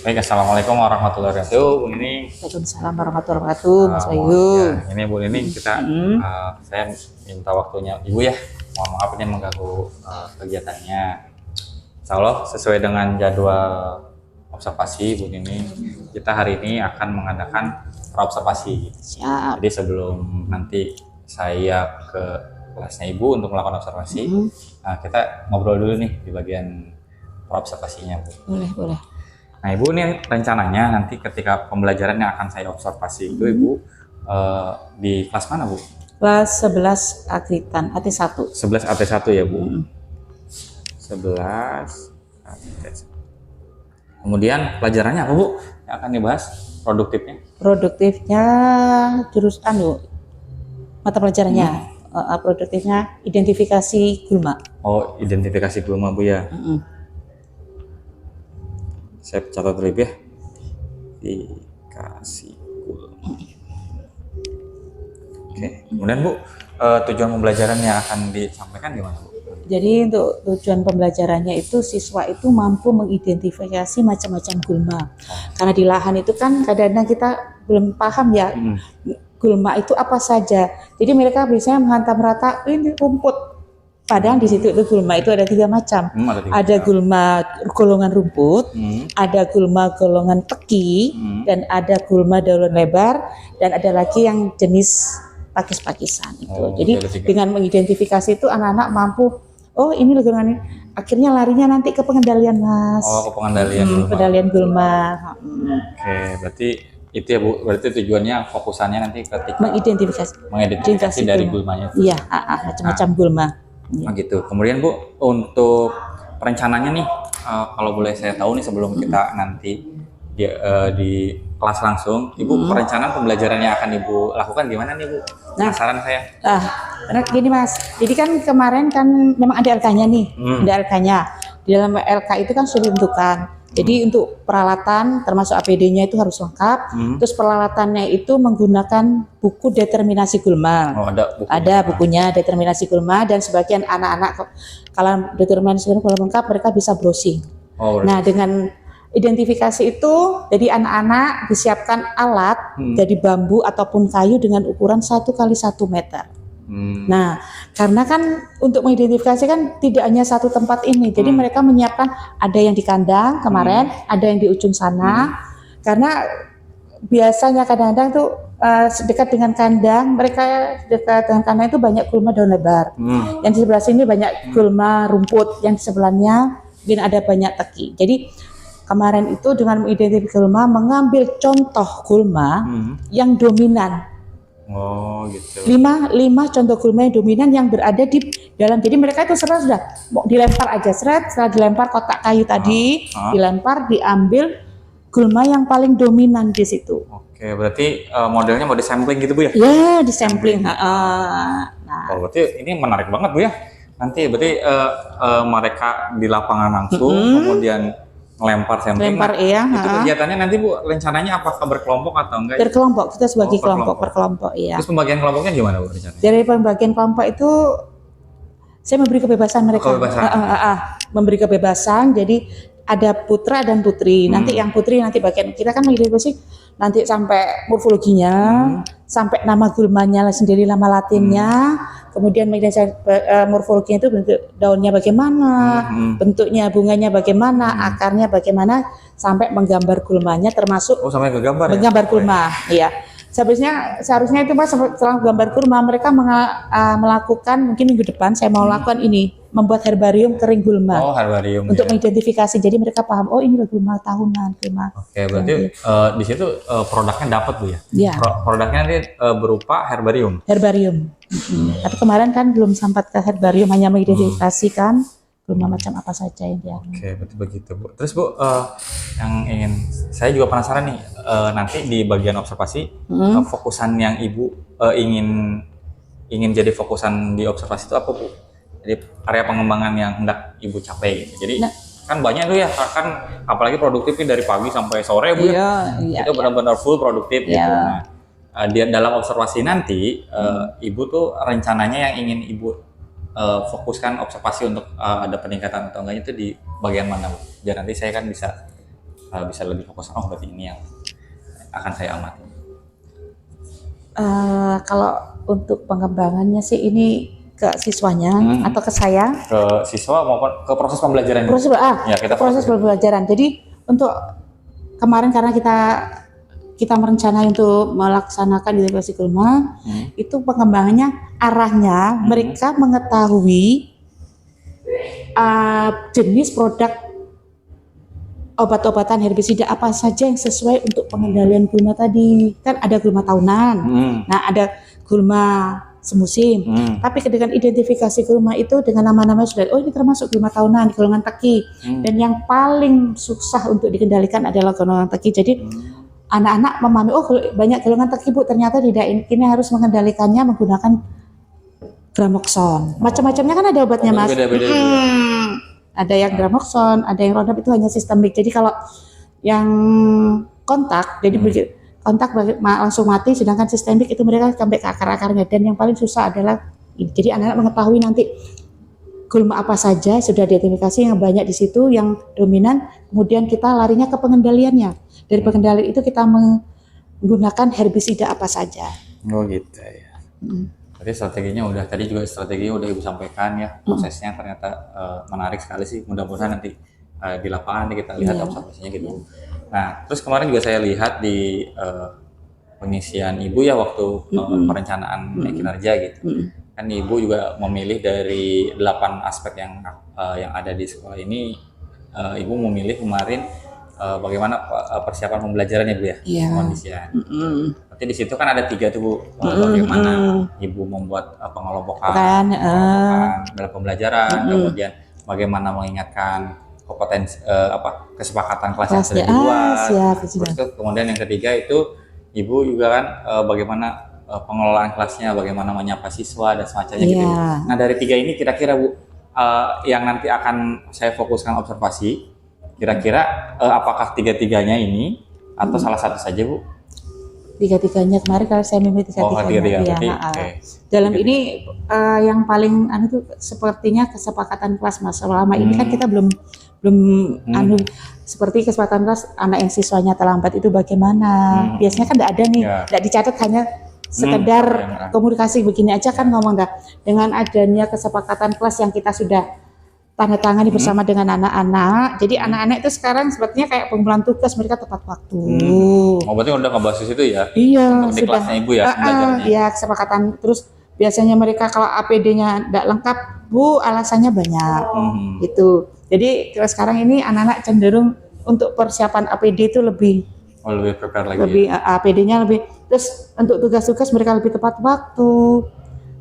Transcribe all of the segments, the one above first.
Baik, assalamualaikum warahmatullahi wabarakatuh, Bu Nining. Waalaikumsalam warahmatullahi wabarakatuh, Mas Bayu. Ya, ini Bu Nining, saya minta waktunya Ibu ya. Mohon maaf ini mengganggu kegiatannya. Insya Allah sesuai dengan jadwal observasi Bu Nining, kita hari ini akan mengadakan praobservasi. Siap. Jadi sebelum nanti saya ke kelasnya Ibu untuk melakukan observasi, kita ngobrol dulu nih di bagian praobservasinya, Bu. Boleh. Nah, Ibu, ini rencananya nanti ketika pembelajaran yang akan saya observasi itu Ibu di kelas mana, Bu? Kelas 11 Agritan, AT1. 11 AT1 ya, Bu? 11 AT1. Kemudian pelajarannya apa, Bu? Yang akan dibahas produktifnya? Produktifnya jurusan mata pelajarannya. Produktifnya identifikasi gulma. Oh, identifikasi gulma, Bu ya? Saya catat dulu ya. Identifikasi gulma. Oke, kemudian Bu, tujuan pembelajaran yang akan disampaikan gimana, Bu? Jadi untuk tujuan pembelajarannya itu siswa itu mampu mengidentifikasi macam-macam gulma. Karena di lahan itu kan kadang-kadang kita belum paham ya gulma itu apa saja. Jadi mereka biasanya menghantam rata ini rumput. Padahal di situ itu gulma itu ada 3 macam. Ada gulma golongan rumput, ada gulma golongan teki, dan ada gulma daun lebar, dan ada lagi yang jenis pakis-pakisan itu. Jadi dengan mengidentifikasi itu anak-anak mampu, oh ini golongan ini. Akhirnya larinya nanti ke pengendalian, Mas. Oh, ke pengendalian gulma. Pengendalian gulma. Oke, berarti itu ya, Bu. Berarti tujuannya fokusannya nanti ketika mengidentifikasi dari gulmanya. Iya, macam-macam gulma. Nah, gitu. Kemudian Bu, untuk perencanaannya nih, kalau boleh saya tahu nih sebelum kita nanti di kelas langsung, Ibu perencanaan pembelajaran yang akan Ibu lakukan gimana nih, Bu? Penasaran saya. Karena gini Mas, jadi kan kemarin kan memang ada LK-nya nih, ada LK-nya. Di dalam LK itu kan sudah ditentukan. Jadi untuk peralatan termasuk APD-nya itu harus lengkap. Terus peralatannya itu menggunakan buku determinasi gulma. Oh, ada bukunya determinasi gulma, dan sebagian anak-anak kalau determinasi gulma kalau lengkap mereka bisa browsing. Nah, dengan identifikasi itu jadi anak-anak disiapkan alat dari bambu ataupun kayu dengan ukuran 1 kali 1 meter. Nah, karena kan untuk mengidentifikasi kan tidak hanya satu tempat ini, jadi mereka menyiapkan ada yang di kandang kemarin, ada yang di ujung sana, karena biasanya kadang-kadang tuh dekat dengan kandang, mereka dekat dengan kandang itu banyak gulma daun lebar, yang di sebelah sini banyak gulma rumput, yang di sebelahnya mungkin ada banyak teki. Jadi kemarin itu dengan mengidentifikasi gulma, mengambil contoh gulma yang dominan. Oh gitu. 5 contoh gulma yang dominan yang berada di dalam. Jadi mereka itu sudah mau dilempar aja, setelah dilempar kotak kayu tadi, dilempar, diambil gulma yang paling dominan di situ. Oke, berarti modelnya mau disampling gitu, Bu ya? Ya, disampling. Nah. Oh, berarti ini menarik banget, Bu ya. Nanti berarti mereka di lapangan langsung, kemudian melempar sampling. Iya. Itu kegiatannya nanti, Bu, rencananya apakah berkelompok atau enggak? Berkelompok, kita sebagai kelompok per kelompok, iya. Terus pembagian kelompoknya gimana, Bu, rencananya? Dari pembagian kelompok itu saya memberi kebebasan mereka. Memberi kebebasan, jadi ada putra dan putri. Nanti yang putri nanti bagian kita kan mengidentifikasi nanti sampai morfologinya, sampai nama gulmanya sendiri, nama latinnya, kemudian morfologinya itu bentuk daunnya bagaimana, bentuknya bunganya bagaimana, akarnya bagaimana, sampai menggambar gulmanya termasuk sampai menggambar gulma. Iya. Seharusnya itu Mas, setelah gambar gulma mereka melakukan, mungkin minggu depan saya mau lakukan ini, membuat herbarium kering gulma. Oh, herbarium. Untuk mengidentifikasi, jadi mereka paham, oh ini gulma tahunan, gulma. Oke, berarti di situ produknya dapat, Bu ya? Iya. Produknya nanti berupa herbarium. Tapi kemarin kan belum sempat ke herbarium, hanya mengidentifikasikan gulma macam apa saja yang dia. Oke, berarti begitu, Bu. Terus, Bu, yang ingin saya juga penasaran nih, nanti di bagian observasi fokusan yang Ibu ingin jadi fokusan di observasi itu apa, Bu? Jadi area pengembangan yang hendak Ibu capai gitu. Jadi kan banyak tuh ya, kan apalagi produktifnya dari pagi sampai sore, Bu ya. Itu benar-benar full produktif gitu. Nah, dalam observasi nanti Ibu tuh rencananya yang ingin Ibu fokuskan observasi untuk ada peningkatan atau enggaknya itu di bagian mana, Bu? Biar nanti saya kan bisa bisa lebih fokus, oh berarti ini yang akan saya amati? Kalau untuk pengembangannya sih ini ke siswanya atau ke saya? Ke siswa maupun ke proses pembelajaran. Proses pembelajaran. Jadi untuk kemarin karena kita merencanakan untuk melaksanakan integrasi gulma, itu pengembangannya arahnya mereka mengetahui jenis produk obat-obatan herbisida apa saja yang sesuai untuk pengendalian gulma tadi. Kan ada gulma tahunan, nah ada gulma semusim. Tapi dengan identifikasi gulma itu dengan nama-nama sudah, oh ini termasuk gulma tahunan, golongan teki. Dan yang paling susah untuk dikendalikan adalah golongan teki. Jadi anak-anak memahami, oh banyak golongan teki Bu, ternyata tidak, ini harus mengendalikannya menggunakan Gramoxone. Macam-macamnya kan ada obatnya Mas. Beda-beda. Ada yang Gramoxone, ada yang Roundup, itu hanya sistemik. Jadi kalau yang kontak, jadi kontak langsung mati, sedangkan sistemik itu mereka sampai ke akar-akarnya. Dan yang paling susah adalah ini. Jadi anak-anak mengetahui nanti gulma apa saja sudah diidentifikasi yang banyak di situ, yang dominan. Kemudian kita larinya ke pengendaliannya. Dari pengendalian itu kita menggunakan herbisida apa saja. Oh gitu ya. Jadi strateginya udah Ibu sampaikan ya, prosesnya ternyata menarik sekali sih. Mudah-mudahan nanti di lapangan kita lihat observasinya gitu. Nah, terus kemarin juga saya lihat di pengisian Ibu ya waktu perencanaan kinerja gitu. Kan Ibu juga memilih dari 8 aspek yang ada di sekolah ini, Ibu memilih kemarin bagaimana persiapan pembelajarannya Bu ya, kondisinya. Berarti di situ kan ada 3 tuh Bu, bagaimana Ibu membuat pengelompokan dalam pembelajaran, kemudian bagaimana mengingatkan kompetensi kesepakatan kelas yang sudah dibuat. Terus kemudian yang ketiga itu Ibu juga kan bagaimana pengelolaan kelasnya, bagaimana menyapa siswa dan semacamnya gitu. Nah dari 3 ini kira-kira Bu yang nanti akan saya fokuskan observasi, kira-kira apakah 3-3-nya ini atau salah satu saja Bu? 3-3-nya kemarin kalau saya memilih 3-3-nya. Dalam ini yang paling itu sepertinya kesepakatan kelas Mas. Selama ini kan kita belum seperti kesepakatan kelas anak yang siswanya terlambat itu bagaimana. Biasanya kan tidak ada nih, tidak dicatat, hanya sekedar komunikasi begini aja kan ngomong dah. Dengan adanya kesepakatan kelas yang kita sudah tanda tangani bersama dengan anak-anak. Jadi anak-anak itu sekarang sepertinya kayak pengumpulan tugas, mereka tepat waktu. Oh berarti udah ngebahas itu ya? Iya, di kelasnya Ibu ya belajarnya? Iya, kesepakatan. Terus biasanya mereka kalau APD-nya tidak lengkap, Bu, alasannya banyak. Gitu. Jadi sekarang ini anak-anak cenderung untuk persiapan APD itu lebih prepare lagi. APD-nya lebih. Terus untuk tugas-tugas mereka lebih tepat waktu.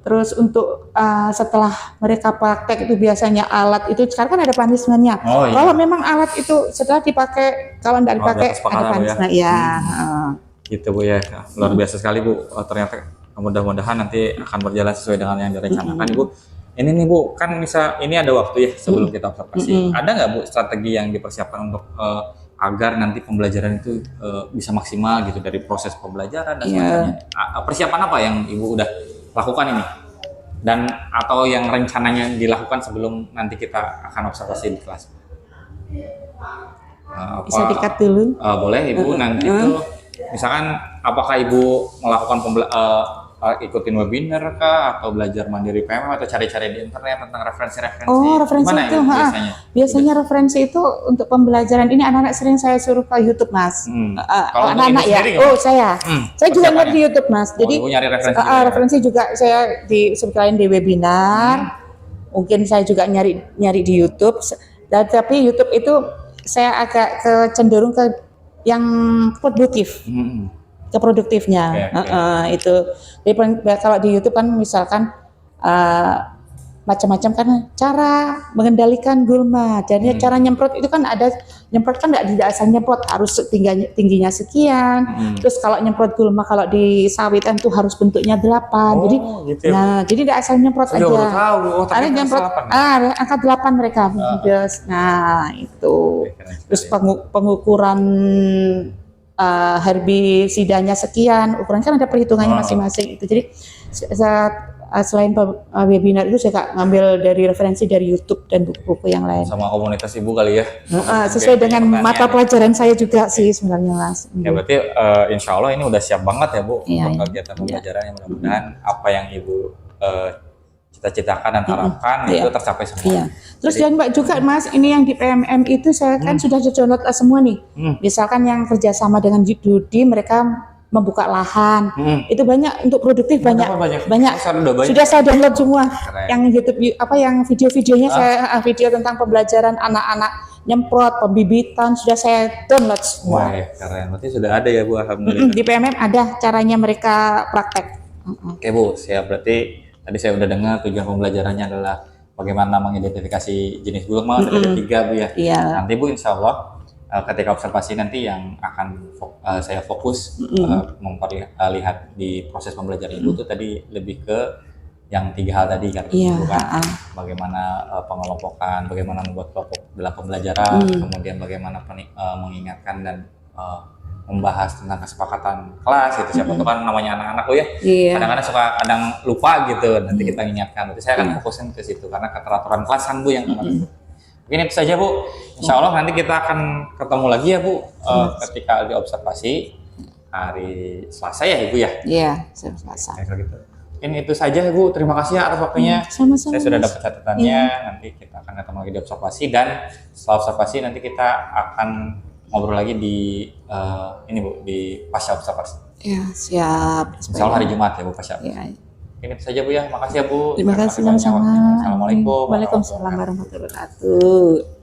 Terus untuk setelah mereka praktek itu biasanya alat itu sekarang kan ada punishment-nya. Kalau memang alat itu setelah dipakai, kalau tidak dipakai ada punishment Gitu Bu ya. Luar biasa sekali Bu. Ternyata mudah-mudahan nanti akan berjalan sesuai dengan yang direncanakan Ibu. Ini nih Bu, kan ini ada waktu ya sebelum kita observasi. Ada nggak Bu strategi yang dipersiapkan untuk agar nanti pembelajaran itu bisa maksimal gitu dari proses pembelajaran dan semacamnya? Persiapan apa yang Ibu udah lakukan ini, dan atau yang rencananya dilakukan sebelum nanti kita akan observasi di kelas? Bisa dikat dulu? Boleh Ibu nanti itu misalkan apakah Ibu melakukan ikutin webinar kah, atau belajar mandiri PM, atau cari-cari di internet tentang referensi-referensi? Referensi itu biasanya referensi itu untuk pembelajaran ini anak-anak sering saya suruh ke YouTube Mas. Kalau anak-anak ya, saya juga nyari di YouTube Mas. Jadi nyari referensi juga saya selain di webinar, mungkin saya juga nyari di YouTube. Dan tapi YouTube itu saya agak cenderung ke yang produktif. Keproduktifnya itu. Jadi kalau di YouTube kan misalkan macam-macam kan cara mengendalikan gulma. Jadi cara nyemprot itu kan ada, nyemprot kan tidak asal nyemprot, harus tingginya sekian. Terus kalau nyemprot gulma kalau di sawitan tuh harus bentuknya 8. Jadi gitu ya. Jadi tidak asal nyemprot aja. Ada nyemprot angka 8 mereka. Nah, itu. Terus pengukuran herbisidanya sekian, ukuran kan ada perhitungannya masing-masing itu. Jadi selain webinar itu saya Kak ngambil dari referensi dari YouTube dan buku-buku yang lain. Sama komunitas Ibu kali ya. Sesuai dengan mata pelajaran saya juga sih sebenarnya Mas. Ya berarti insya Allah ini udah siap banget ya Bu Iya, untuk kegiatan pembelajaran yang mudah-mudahan apa yang Ibu cita-citakan dan harapkan itu tercapai semua. Iya. Terus dan Mbak juga Mas, ini yang di PMM itu saya kan sudah download semua nih. Misalkan yang kerjasama dengan Dudi, mereka membuka lahan, itu banyak untuk produktif banyak. Sudah saya download semua. Keren. Yang YouTube yang video-videonya saya video tentang pembelajaran anak-anak nyemprot, pembibitan sudah saya download semua. Wah, keren. Berarti sudah ada ya Bu, alhamdulillah. Di PMM ada caranya mereka praktek. Oke Bu, siap. Berarti tadi saya udah dengar tujuan pembelajarannya adalah bagaimana mengidentifikasi jenis burung maut, ada 3 Bu ya. Iya. Nanti Bu insya Allah ketika observasi nanti yang akan saya fokus memperlihat di proses pembelajaran Ibu itu tadi lebih ke yang 3 hal tadi kan, bukan bagaimana pengelompokan, bagaimana membuat kelompok dalam pembelajaran, kemudian bagaimana mengingatkan dan membahas tentang kesepakatan kelas gitu. Siapa tuh kan namanya anak-anak ya, kadang-kadang suka kadang lupa gitu, nanti kita ingatkan. Nanti saya akan fokusin ke situ karena keteraturan kelas kan Bu yang kemarin. Mungkin itu saja Bu. Insya Allah nanti kita akan ketemu lagi ya Bu ketika di observasi hari Selasa ya Ibu ya. Iya, Selasa. Gitu. Mungkin itu saja Bu. Terima kasih ya atas waktunya. Sama-sama. Saya sudah dapat catatannya. Nanti kita akan ketemu lagi di observasi dan setelah observasi nanti kita akan ngobrol lagi di ini Bu di pasca observasi. Ya, siap. Insya Allah hari Jumat ya Bu pasca. Ya. Ini itu saja Bu ya. Makasih ya Bu. Terima kasih sama-sama. Assalamualaikum. Waalaikumsalam warahmatullahi wabarakatuh.